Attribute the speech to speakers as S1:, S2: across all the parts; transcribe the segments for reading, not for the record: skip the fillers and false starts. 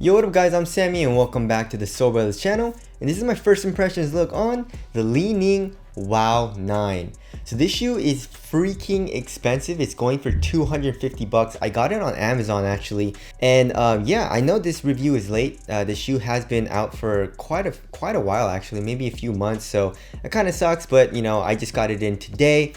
S1: Yo, what up guys, I'm Sammy and welcome back to the Soul Brothers channel, and this is my first impressions look on the Ning Wow 9. So this shoe is freaking expensive. It's going for 250 bucks. I got it on Amazon actually, and yeah, I know this review is late. The shoe has been out for quite a while actually, maybe a few months, so it kind of sucks, but you know, I just got it in today.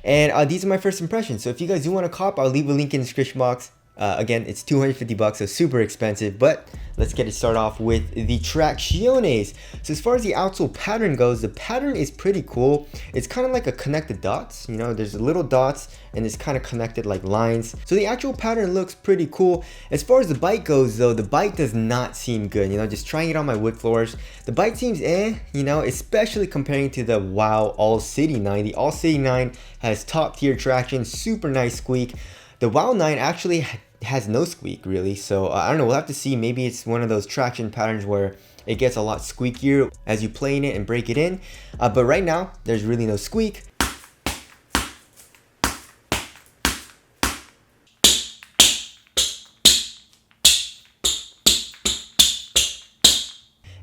S1: And these are my first impressions. So if you guys do want to cop, I'll leave a link in the description box. Again, it's 250 bucks, so super expensive, but let's get it started off with the tracciones. So as far as the outsole pattern goes, the pattern is pretty cool. It's kind of like a connected dots, you know, there's little dots and it's kind of connected like lines. So the actual pattern looks pretty cool. As far as the bite goes though, the bite does not seem good, you know, just trying it on my wood floors. The bite seems you know, especially comparing to the Wow All City 9. The All City 9 has top tier traction, super nice squeak. The Wow 9 actually has no squeak really, so I don't know, we'll have to see. Maybe it's one of those traction patterns where it gets a lot squeakier as you play in it and break it in, but right now there's really no squeak.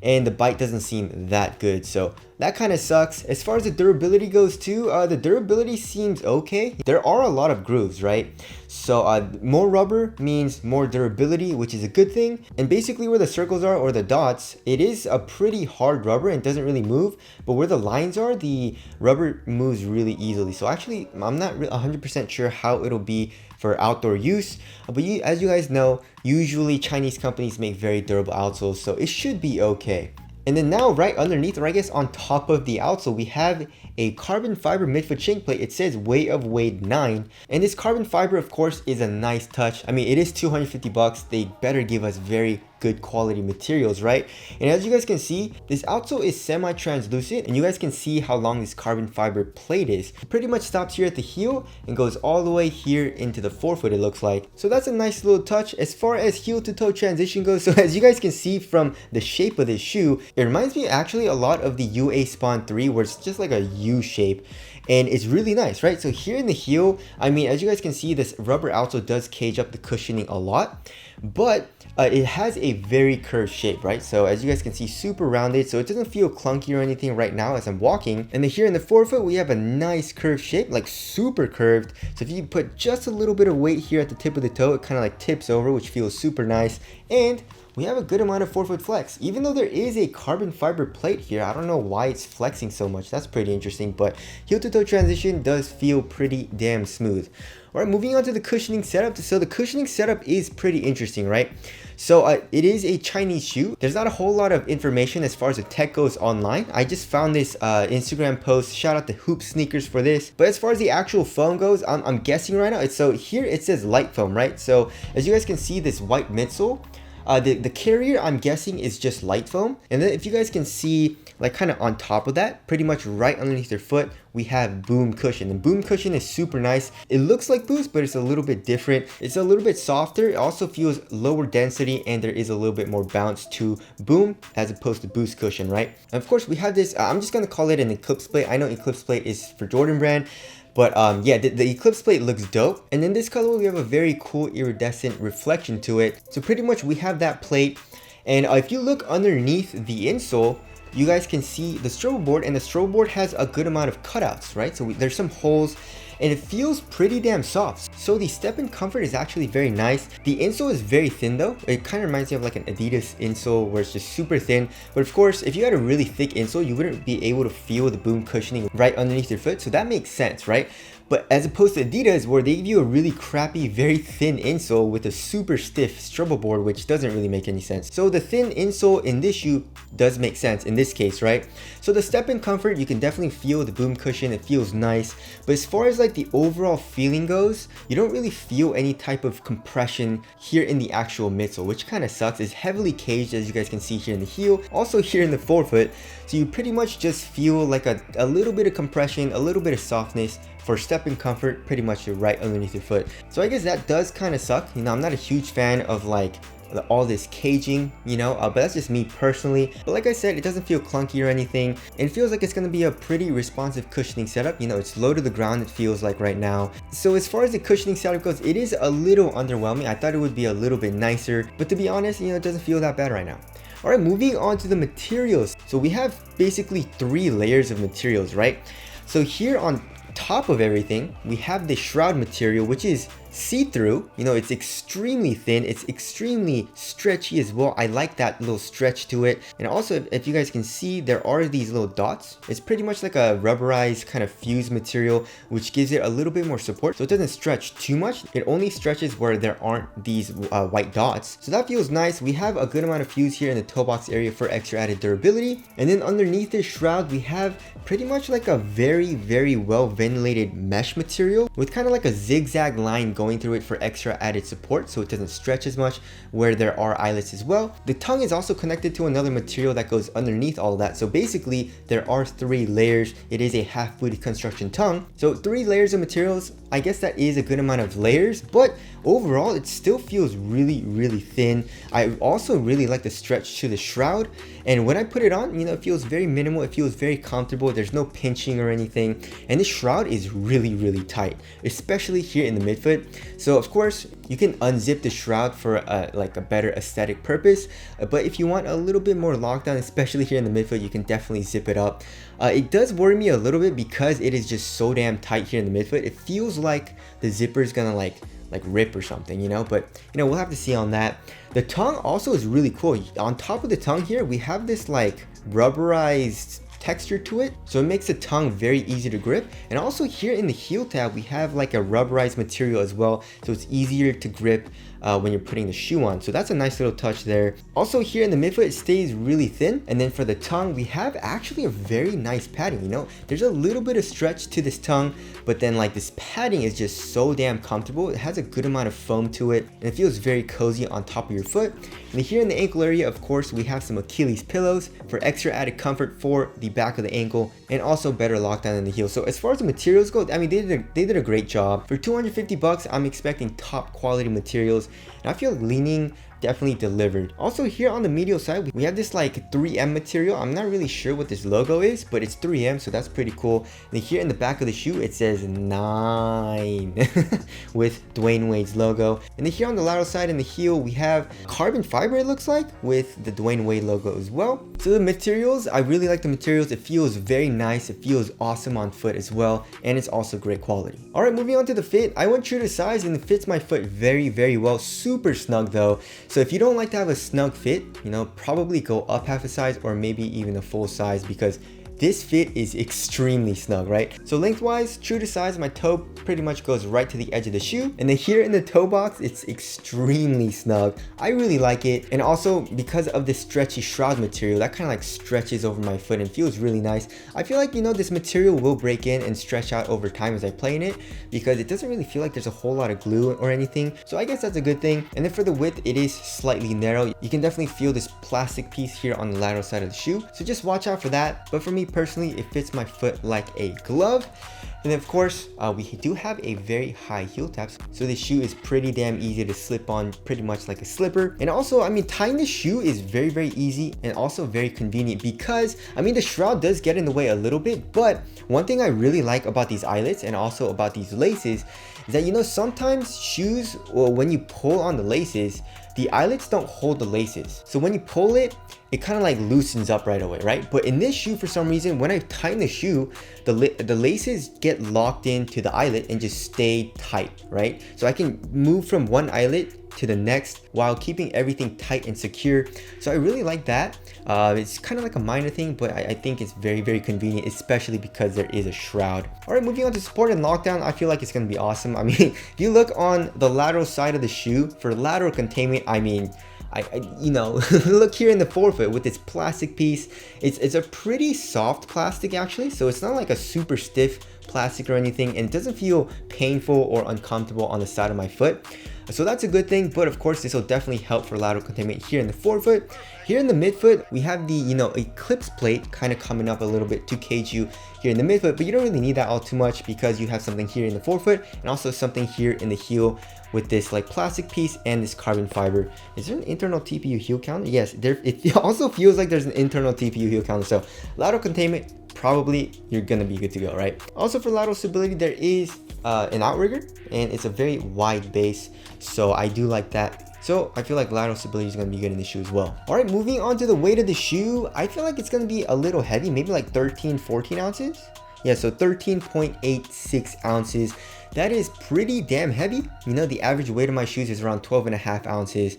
S1: And the bite doesn't seem that good, so that kind of sucks. As far as the durability goes too, the durability seems okay. There are a lot of grooves, right? So more rubber means more durability, which is a good thing. And basically where the circles are, or the dots, it is a pretty hard rubber and doesn't really move, but where the lines are, the rubber moves really easily. So actually, I'm not 100% sure how it'll be for outdoor use, but as you guys know, usually Chinese companies make very durable outsoles, so it should be okay. And then now right underneath, or I guess on top of the outsole, we have a carbon fiber midfoot shin plate. It says weight of Wade 9, and this carbon fiber of course is a nice touch. I mean, it is 250 bucks. They better give us very good quality materials, right? And as you guys can see, this outsole is semi-translucent, and you guys can see how long this carbon fiber plate is. It pretty much stops here at the heel and goes all the way here into the forefoot, it looks like. So that's a nice little touch. As far as heel to toe transition goes, so as you guys can see from the shape of this shoe, it reminds me actually a lot of the UA Spawn 3, where it's just like a U shape, and it's really nice, right? So here in the heel, I mean, as you guys can see, this rubber outsole does cage up the cushioning a lot, but it has a very curved shape, right? So as you guys can see, super rounded, so it doesn't feel clunky or anything right now as I'm walking. And then here in the forefoot, we have a nice curved shape, like super curved. So if you put just a little bit of weight here at the tip of the toe, it kind of like tips over, which feels super nice. And we have a good amount of forefoot flex, even though there is a carbon fiber plate here. I don't know why it's flexing so much. That's pretty interesting, but heel to toe transition does feel pretty damn smooth. All right, moving on to the cushioning setup. So the cushioning setup is pretty interesting, right? So it is a Chinese shoe. There's not a whole lot of information as far as the tech goes online. I just found this Instagram post. Shout out to Hoop Sneakers for this. But as far as the actual foam goes, I'm guessing right now. So here it says light foam, right? So as you guys can see, this white midsole, the carrier, I'm guessing, is just light foam. And then if you guys can see, like kind of on top of that, pretty much right underneath your foot, we have Boom Cushion. And Boom Cushion is super nice. It looks like Boost, but it's a little bit different. It's a little bit softer. It also feels lower density, and there is a little bit more bounce to Boom as opposed to Boost Cushion, right? And of course, we have this, I'm just going to call it an Eclipse plate. I know Eclipse plate is for Jordan brand, but yeah, the Eclipse plate looks dope. And in this color, we have a very cool iridescent reflection to it. So pretty much we have that plate. And if you look underneath the insole, you guys can see the strobe board, and the strobe board has a good amount of cutouts, right? So there's some holes, and it feels pretty damn soft. So the step-in comfort is actually very nice. The insole is very thin though. It kind of reminds me of like an Adidas insole where it's just super thin. But of course, if you had a really thick insole, you wouldn't be able to feel the Boom cushioning right underneath your foot. So that makes sense, right? But as opposed to Adidas, where they give you a really crappy, very thin insole with a super stiff struggle board, which doesn't really make any sense. So the thin insole in this shoe does make sense in this case, right? So the step-in comfort, you can definitely feel the Boom cushion. It feels nice. But as far as like the overall feeling goes, you don't really feel any type of compression here in the actual midsole, which kind of sucks. It's heavily caged, as you guys can see here in the heel, also here in the forefoot. So you pretty much just feel like a little bit of compression, a little bit of softness for step-in comfort, pretty much right underneath your foot. So I guess that does kind of suck. You know, I'm not a huge fan of like all this caging, you know, but that's just me personally. But like I said, it doesn't feel clunky or anything. It feels like it's going to be a pretty responsive cushioning setup. You know, it's low to the ground, it feels like right now. So as far as the cushioning setup goes, it is a little underwhelming. I thought it would be a little bit nicer, but to be honest, you know, it doesn't feel that bad right now. Alright, moving on to the materials. So we have basically 3 layers of materials, right? So here on top of everything, we have the shroud material, which is see-through. You know, it's extremely thin, it's extremely stretchy as well. I like that little stretch to it. And also, if you guys can see, there are these little dots. It's pretty much like a rubberized kind of fused material, which gives it a little bit more support, so it doesn't stretch too much. It only stretches where there aren't these white dots, so that feels nice. We have a good amount of fuse here in the toe box area for extra added durability. And then underneath this shroud, we have pretty much like a very well ventilated mesh material with kind of like a zigzag line going through it for extra added support, so it doesn't stretch as much where there are eyelets as well. The tongue is also connected to another material that goes underneath all of that, so basically there are 3 layers. It is a half booty construction tongue, so 3 layers of materials. I guess that is a good amount of layers, but overall it still feels really thin. I also really like the stretch to the shroud, and when I put it on, you know, it feels very minimal, it feels very comfortable. There's no pinching or anything, and this shroud is really tight, especially here in the midfoot. So of course you can unzip the shroud for like a better aesthetic purpose, but if you want a little bit more lockdown, especially here in the midfoot, you can definitely zip it up. It does worry me a little bit because it is just so damn tight here in the midfoot. It feels like the zipper is gonna like rip or something, you know, but you know, we'll have to see on that. The tongue also is really cool. On top of the tongue here, we have this like rubberized texture to it, so it makes the tongue very easy to grip. And also here in the heel tab, we have like a rubberized material as well, so it's easier to grip when you're putting the shoe on. So that's a nice little touch there. Also here in the midfoot, it stays really thin. And then for the tongue, we have actually a very nice padding. You know, there's a little bit of stretch to this tongue, but then like this padding is just so damn comfortable. It has a good amount of foam to it, and it feels very cozy on top of your foot. And here in the ankle area, of course, we have some Achilles pillows for extra added comfort for the back of the ankle, and also better lockdown in the heel. So as far as the materials go, I mean, they did a great job. For 250 bucks, I'm expecting top quality materials, and I feel like Ning definitely delivered. Also here on the medial side, we have this like 3M material. I'm not really sure what this logo is, but it's 3M, so that's pretty cool. And here in the back of the shoe, it says 9 with Dwayne Wade's logo. And then here on the lateral side in the heel, we have carbon fiber, it looks like, with the Dwayne Wade logo as well. So the materials, I really like the materials. It feels very nice. It feels awesome on foot as well, and it's also great quality. All right, moving on to the fit. I went true to size, and it fits my foot very well. Super snug though. So if you don't like to have a snug fit, you know, probably go up half a size or maybe even a full size, because this fit is extremely snug, right? So lengthwise, true to size, my toe pretty much goes right to the edge of the shoe. And then here in the toe box, it's extremely snug. I really like it. And also because of this stretchy shroud material, that kind of like stretches over my foot and feels really nice. I feel like, you know, this material will break in and stretch out over time as I play in it, because it doesn't really feel like there's a whole lot of glue or anything. So I guess that's a good thing. And then for the width, it is slightly narrow. You can definitely feel this plastic piece here on the lateral side of the shoe. So just watch out for that. But for me personally, it fits my foot like a glove. And then of course, we do have a very high heel tab, so this shoe is pretty damn easy to slip on, pretty much like a slipper. And also, I mean, tying the shoe is very easy and also very convenient, because I mean, the shroud does get in the way a little bit, but one thing I really like about these eyelets and also about these laces is that, you know, sometimes shoes, or when you pull on the laces, the eyelets don't hold the laces. So when you pull it, it kind of like loosens up right away, right? But in this shoe, for some reason, when I tighten the shoe, the laces get locked into the eyelet and just stay tight, right? So I can move from one eyelet to the next while keeping everything tight and secure. So I really like that. It's kind of like a minor thing, but I think it's very convenient, especially because there is a shroud. All right, moving on to support and lockdown, I feel like it's going to be awesome. I mean, if you look on the lateral side of the shoe, for lateral containment, I mean, you know, look here in the forefoot with this plastic piece. It's a pretty soft plastic actually, so it's not like a super stiff plastic or anything, and it doesn't feel painful or uncomfortable on the side of my foot. So that's a good thing, but of course this will definitely help for lateral containment here in the forefoot. Here in the midfoot, we have the, eclipse plate kind of coming up a little bit to cage you here in the midfoot, but you don't really need that all too much because you have something here in the forefoot and also something here in the heel with this like plastic piece and this carbon fiber. Is there an internal TPU heel counter? Yes, it also feels like there's an internal TPU heel counter. So lateral containment, probably you're gonna be good to go, right? Also for lateral stability, there is an outrigger, and it's a very wide base, so I do like that. So I feel like lateral stability is going to be good in the shoe as well. All right, moving on to the weight of the shoe, I feel like it's going to be a little heavy, maybe like 13-14 ounces. Yeah, so 13.86 ounces. That is pretty damn heavy. The average weight of my shoes is around 12.5 ounces.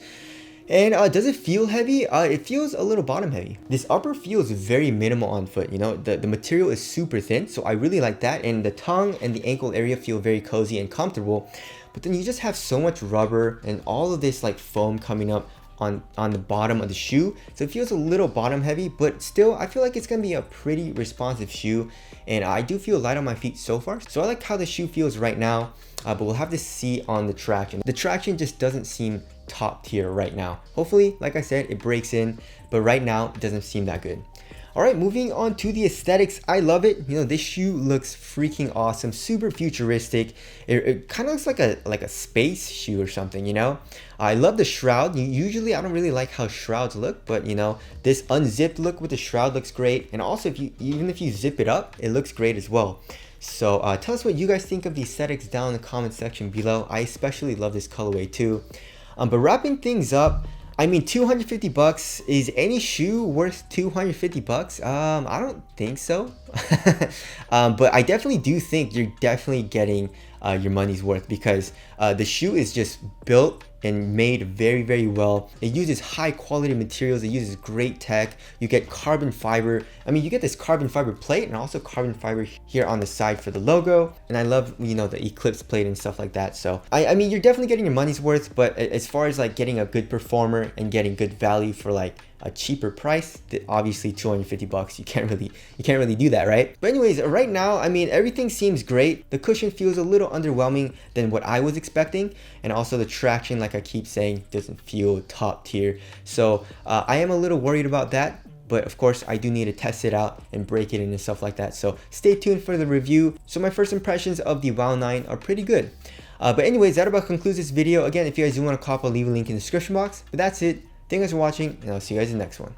S1: And does it feel heavy? It feels a little bottom heavy. This upper feels very minimal on foot. The material is super thin, so I really like that. And the tongue and the ankle area feel very cozy and comfortable. But then you just have so much rubber and all of this like foam coming up on the bottom of the shoe, so it feels a little bottom heavy, but still I feel like it's gonna be a pretty responsive shoe, and I do feel light on my feet so far. So I like how the shoe feels right now, but we'll have to see on the traction. The traction just doesn't seem top tier right now. Hopefully, like I said, it breaks in, but right now it doesn't seem that good. All right, moving on to the aesthetics. I love it. This shoe looks freaking awesome, super futuristic. It kind of looks like a space shoe or something, I love the shroud. Usually I don't really like how shrouds look, but this unzipped look with the shroud looks great. And also even if you zip it up, it looks great as well. So tell us what you guys think of the aesthetics down in the comment section below. I especially love this colorway too. But wrapping things up, I mean, 250 bucks, is any shoe worth 250 bucks? I don't think so. But I definitely do think you're definitely getting your money's worth, because the shoe is just built and made very, very well. It uses high quality materials. It uses great tech. You get carbon fiber. I mean, you get this carbon fiber plate and also carbon fiber here on the side for the logo. And I love, the eclipse plate and stuff like that. So I mean, you're definitely getting your money's worth, but as far as like getting a good performer and getting good value for like a cheaper price, obviously 250 bucks, you can't really do that, right? But anyways, right now, I mean, everything seems great. The cushion feels a little underwhelming than what I was expecting, and also the traction, like I keep saying, doesn't feel top tier. So I am a little worried about that, but of course I do need to test it out and break it in and stuff like that. So stay tuned for the review. So my first impressions of the WOW 9 are pretty good. But anyways, that about concludes this video. Again, if you guys do want to cop, I'll leave a link in the description box. But that's it. Thank you guys for watching, and I'll see you guys in the next one.